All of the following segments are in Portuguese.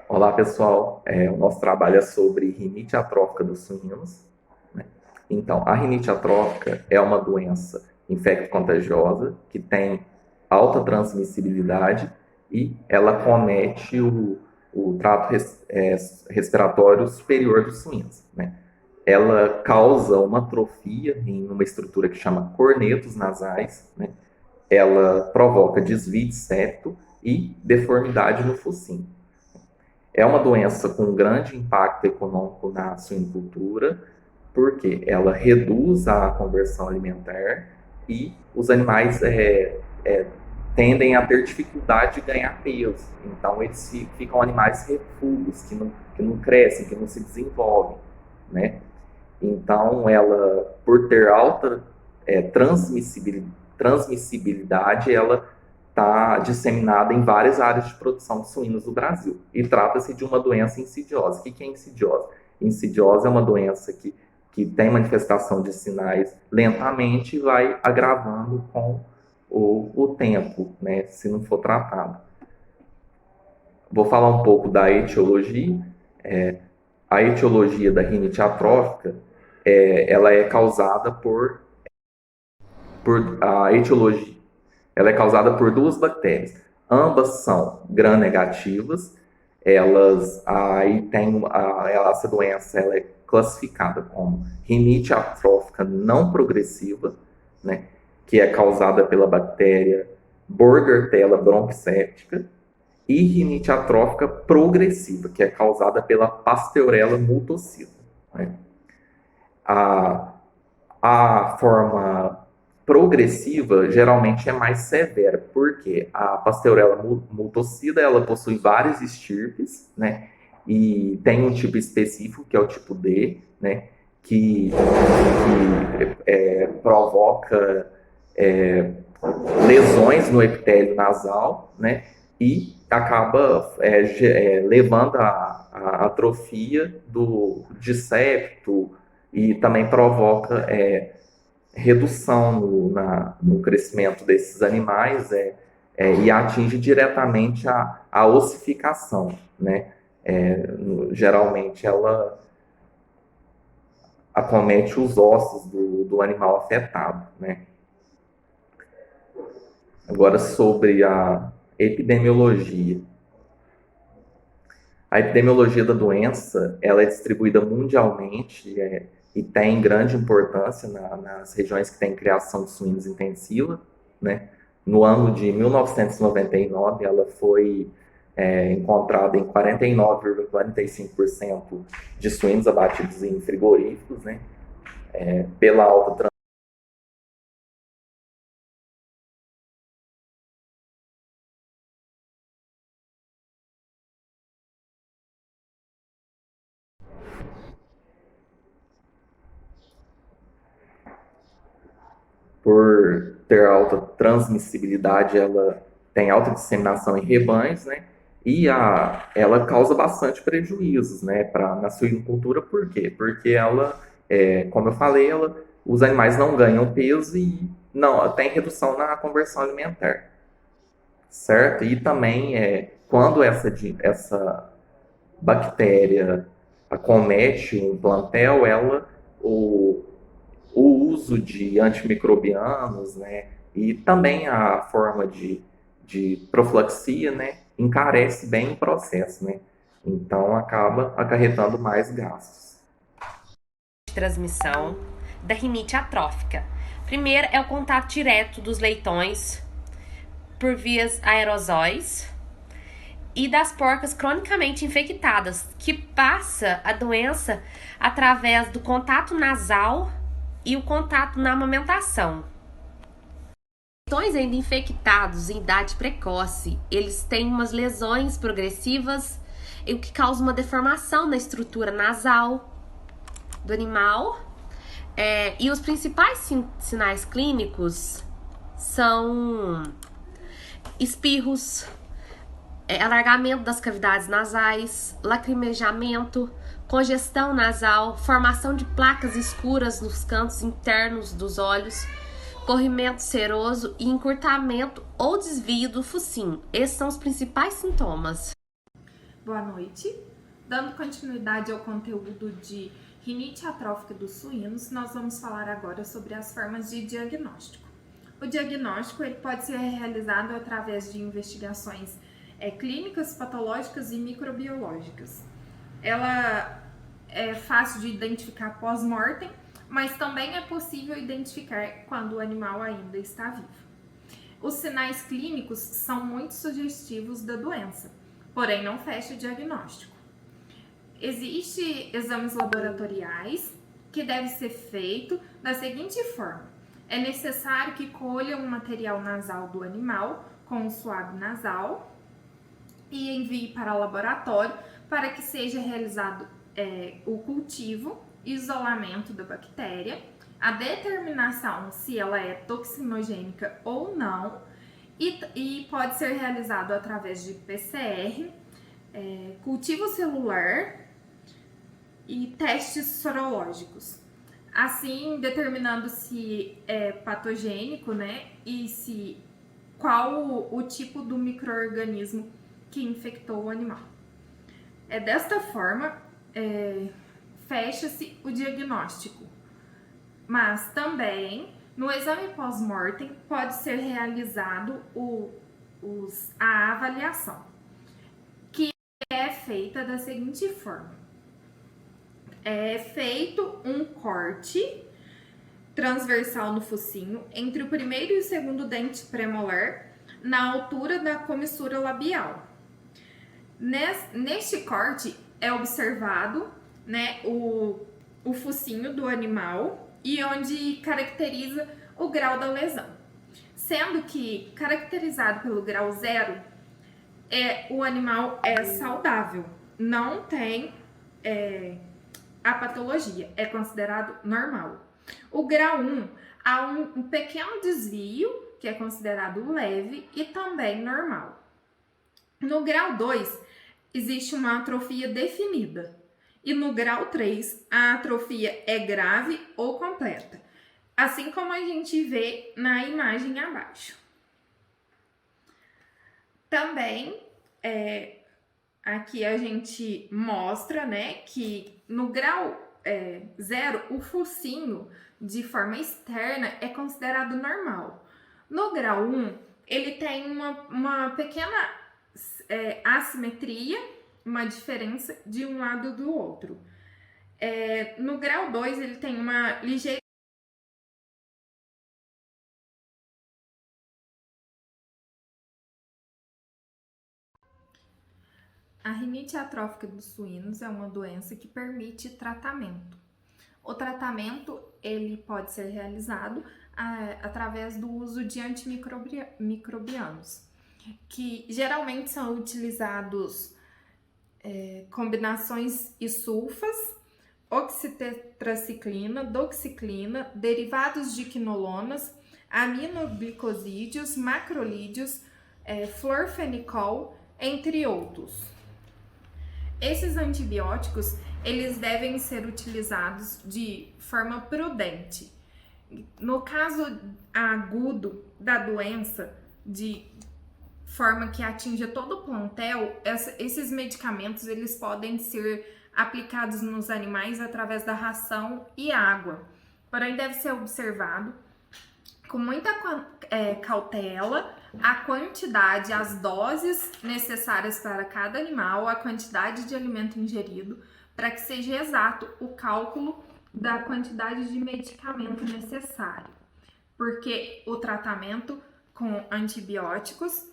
Olá, pessoal. O nosso trabalho é sobre rinite atrófica dos suínos, né? Então, a rinite atrófica é uma doença infecto-contagiosa que tem alta transmissibilidade e ela comete o trato respiratório superior dos suínos, né? Ela causa uma atrofia em uma estrutura que chama cornetos nasais, né? Ela provoca desvio de septo e deformidade no focinho. É uma doença com grande impacto econômico na suinocultura, porque ela reduz a conversão alimentar e os animais tendem a ter dificuldade de ganhar peso. Então, eles ficam animais refugos, que não crescem, que não se desenvolvem, né? Então, ela, por ter alta transmissibilidade, ela está disseminada em várias áreas de produção de suínos do Brasil. E trata-se de uma doença insidiosa. O que é insidiosa? Insidiosa é uma doença que tem manifestação de sinais lentamente e vai agravando com o tempo, né, se não for tratado. Vou falar um pouco da etiologia. A etiologia da rinite atrófica, ela é causada por a etiologia. Ela é causada por duas bactérias. Ambas são gram-negativas. Essa doença ela é classificada como rinite atrófica não progressiva, né, que é causada pela bactéria Bordetella bronquicéptica, e rinite atrófica progressiva, que é causada pela Pasteurella multocida, né? A, a forma progressiva geralmente é mais severa, porque a Pasteurella multocida ela possui várias estirpes, né? E tem um tipo específico, que é o tipo D, né? Que provoca lesões no epitélio nasal, né? E acaba levando a atrofia de septo e também provoca redução no crescimento desses animais e atinge diretamente a ossificação, né? Geralmente ela acomete os ossos do animal afetado, né? Agora, sobre a epidemiologia. A epidemiologia da doença ela é distribuída mundialmente e tem grande importância nas regiões que têm criação de suínos intensiva, né? No ano de 1999, ela foi encontrada em 49,45% de suínos abatidos em frigoríficos, né? Pela alta por ter alta transmissibilidade, ela tem alta disseminação em rebanhos, né? E ela causa bastante prejuízos, né, na suinocultura. Por quê? Porque ela, como eu falei, os animais não ganham peso e não tem redução na conversão alimentar, certo? E também quando essa bactéria acomete um plantel, o, o uso de antimicrobianos, né, e também a forma de profilaxia, né, encarece bem o processo, né, então acaba acarretando mais gastos. Transmissão da rinite atrófica. Primeiro é o contato direto dos leitões por vias aerosóis e das porcas cronicamente infectadas, que passa a doença através do contato nasal e o contato na amamentação. Leitões ainda infectados em idade precoce, eles têm umas lesões progressivas, o que causa uma deformação na estrutura nasal do animal. E os principais sinais clínicos são espirros, alargamento das cavidades nasais, lacrimejamento, congestão nasal, formação de placas escuras nos cantos internos dos olhos, corrimento seroso e encurtamento ou desvio do focinho. Esses são os principais sintomas. Boa noite. Dando continuidade ao conteúdo de rinite atrófica dos suínos, nós vamos falar agora sobre as formas de diagnóstico. O diagnóstico ele pode ser realizado através de investigações clínicas, patológicas e microbiológicas. Ela é fácil de identificar pós-mortem, mas também é possível identificar quando o animal ainda está vivo. Os sinais clínicos são muito sugestivos da doença, porém não fecha o diagnóstico. Existem exames laboratoriais que devem ser feitos da seguinte forma: é necessário que colha um material nasal do animal com um suave nasal e envie para o laboratório para que seja realizado o cultivo, isolamento da bactéria, a determinação se ela é toxinogênica ou não, e pode ser realizado através de PCR, cultivo celular e testes sorológicos, assim determinando se é patogênico, né, e qual o tipo do micro-organismo que infectou o animal. Desta forma, fecha-se o diagnóstico. Mas também, no exame pós-mortem, pode ser realizado a avaliação, que é feita da seguinte forma: é feito um corte transversal no focinho entre o primeiro e o segundo dente premolar, na altura da comissura labial. Neste corte é observado, né, o focinho do animal e onde caracteriza o grau da lesão. Sendo que, caracterizado pelo grau 0, o animal é saudável, não tem a patologia, é considerado normal. O grau 1, há um pequeno desvio, que é considerado leve e também normal. No grau 2, existe uma atrofia definida. E no grau 3, a atrofia é grave ou completa, assim como a gente vê na imagem abaixo. Também, aqui a gente mostra, né, que no grau 0, o focinho de forma externa é considerado normal. No grau 1, ele tem uma pequena assimetria, uma diferença de um lado do outro. No grau 2, ele tem uma ligeira A rinite atrófica dos suínos é uma doença que permite tratamento. O tratamento ele pode ser realizado através do uso de antimicrobianos, que geralmente são utilizados combinações e sulfas, oxitetraciclina, doxiciclina, derivados de quinolonas, aminoglicosídeos, macrolídeos, florfenicol, entre outros. Esses antibióticos, eles devem ser utilizados de forma prudente. No caso agudo da doença, de forma que atinja todo o plantel, esses medicamentos eles podem ser aplicados nos animais através da ração e água. Porém, deve ser observado com muita cautela a quantidade, as doses necessárias para cada animal, a quantidade de alimento ingerido, para que seja exato o cálculo da quantidade de medicamento necessário. Porque o tratamento com antibióticos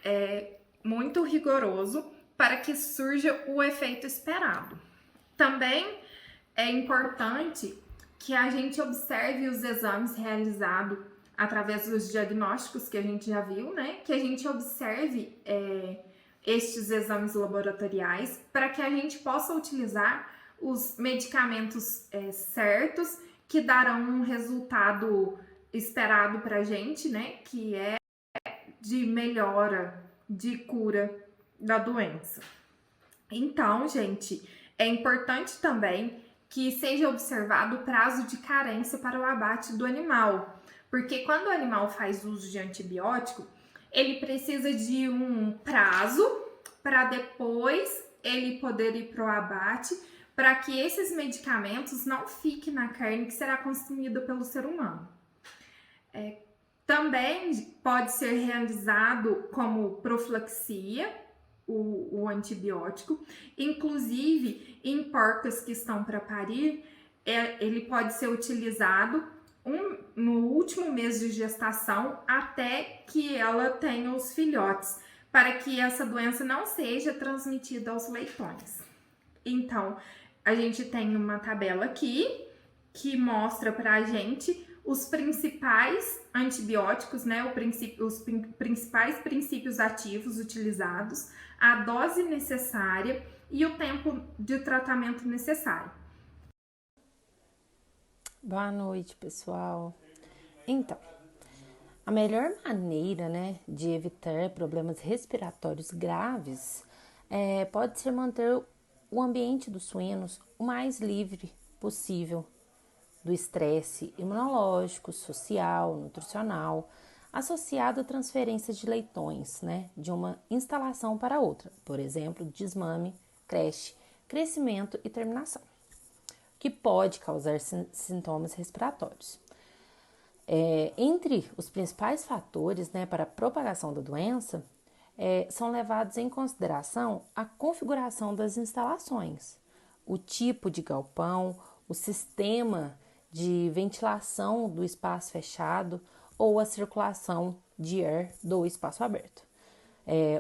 é muito rigoroso para que surja o efeito esperado. Também é importante que a gente observe os exames realizados através dos diagnósticos que a gente já viu, né? Que a gente observe estes exames laboratoriais para que a gente possa utilizar os medicamentos certos que darão um resultado esperado para a gente, né? Que é de melhora, de cura da doença. Então, gente, é importante também que seja observado o prazo de carência para o abate do animal, porque quando o animal faz uso de antibiótico, ele precisa de um prazo para depois ele poder ir para o abate, para que esses medicamentos não fiquem na carne que será consumida pelo ser humano. Também pode ser realizado como profilaxia, o antibiótico, inclusive em porcas que estão para parir, ele pode ser utilizado no último mês de gestação até que ela tenha os filhotes, para que essa doença não seja transmitida aos leitões. Então, a gente tem uma tabela aqui que mostra para a gente os principais antibióticos, né, os principais princípios ativos utilizados, a dose necessária e o tempo de tratamento necessário. Boa noite, pessoal. Então, a melhor maneira, né, de evitar problemas respiratórios graves pode ser manter o ambiente dos suínos o mais livre possível do estresse imunológico, social, nutricional, associado à transferência de leitões, né, de uma instalação para outra, por exemplo, desmame, creche, crescimento e terminação, que pode causar sintomas respiratórios. Entre os principais fatores, né, para a propagação da doença, são levados em consideração a configuração das instalações, o tipo de galpão, o sistema de ventilação do espaço fechado ou a circulação de ar do espaço aberto.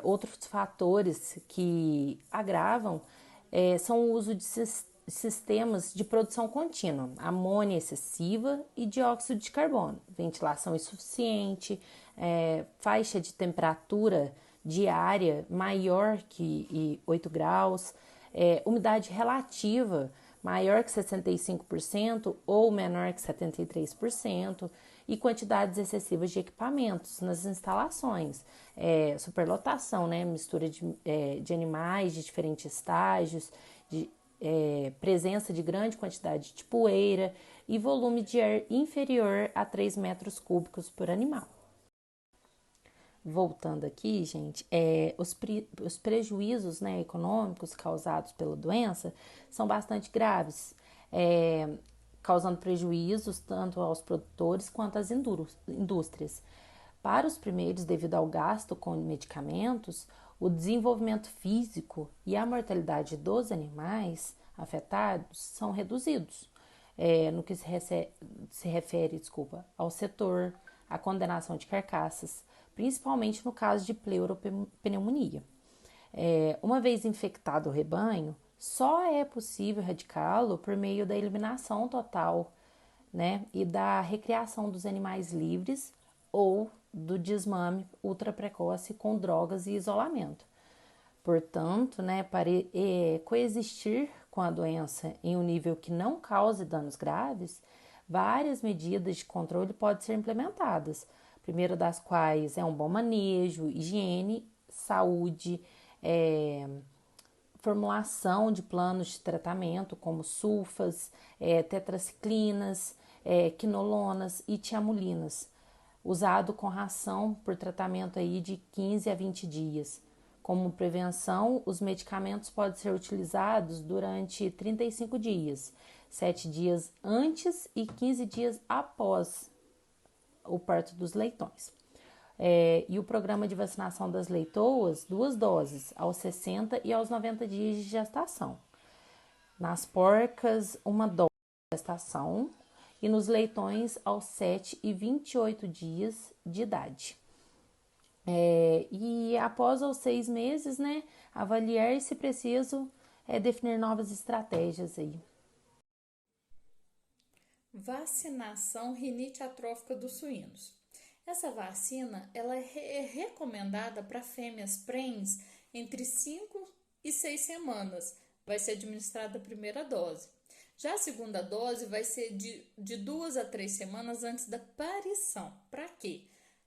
Outros fatores que agravam são o uso de sistemas de produção contínua, amônia excessiva e dióxido de carbono, ventilação insuficiente, faixa de temperatura diária maior que 8 graus, umidade relativa maior que 65% ou menor que 73% e quantidades excessivas de equipamentos nas instalações, superlotação, né? Mistura de animais de diferentes estágios, presença de grande quantidade de poeira e volume de ar inferior a 3 metros cúbicos por animal. Voltando aqui, gente, os prejuízos, né, econômicos causados pela doença são bastante graves, causando prejuízos tanto aos produtores quanto às indústrias. Para os primeiros, devido ao gasto com medicamentos, o desenvolvimento físico e a mortalidade dos animais afetados são reduzidos. No que se refere ao setor, à condenação de carcaças, principalmente no caso de pleuropneumonia. Uma vez infectado o rebanho, só é possível erradicá-lo por meio da eliminação total, né, e da recriação dos animais livres ou do desmame ultraprecoce com drogas e isolamento. Portanto, né, para coexistir com a doença em um nível que não cause danos graves, várias medidas de controle podem ser implementadas. A primeira das quais é um bom manejo, higiene, saúde, formulação de planos de tratamento como sulfas, tetraciclinas, quinolonas e tiamulinas, usado com ração por tratamento aí de 15 a 20 dias. Como prevenção, os medicamentos podem ser utilizados durante 35 dias, 7 dias antes e 15 dias após o parto dos leitões. E o programa de vacinação das leitoas, 2 doses, aos 60 e aos 90 dias de gestação. Nas porcas, 1 dose de gestação e nos leitões aos 7 e 28 dias de idade. E após os 6 meses, né, avaliar se preciso definir novas estratégias aí. Vacinação rinite atrófica dos suínos. Essa vacina ela é recomendada para fêmeas prens entre 5 e 6 semanas. Vai ser administrada a primeira dose. Já a segunda dose vai ser de 2 a 3 semanas antes da parição. Para quê?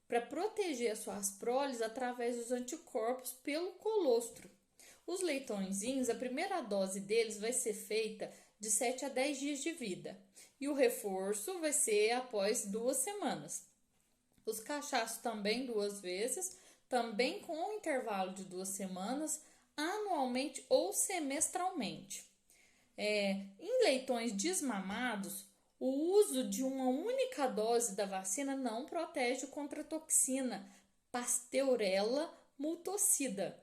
Para proteger as suas proles através dos anticorpos pelo colostro. Os leitõezinhos, a primeira dose deles vai ser feita de 7 a 10 dias de vida. E o reforço vai ser após 2 semanas. Os cachachos também 2 vezes, também com um intervalo de 2 semanas anualmente ou semestralmente. Em leitões desmamados, o uso de uma única dose da vacina não protege contra a toxina Pasteurella multocida.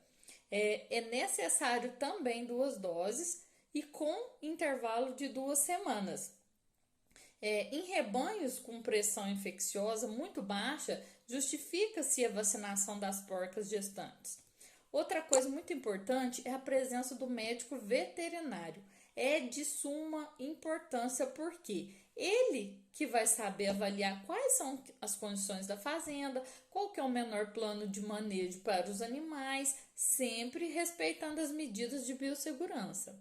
É necessário também 2 doses e com intervalo de 2 semanas. Em rebanhos com pressão infecciosa muito baixa, justifica-se a vacinação das porcas gestantes. Outra coisa muito importante é a presença do médico veterinário. É de suma importância porque ele que vai saber avaliar quais são as condições da fazenda, qual que é o menor plano de manejo para os animais, sempre respeitando as medidas de biossegurança.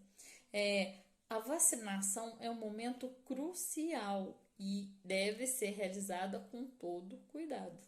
A vacinação é um momento crucial e deve ser realizada com todo cuidado.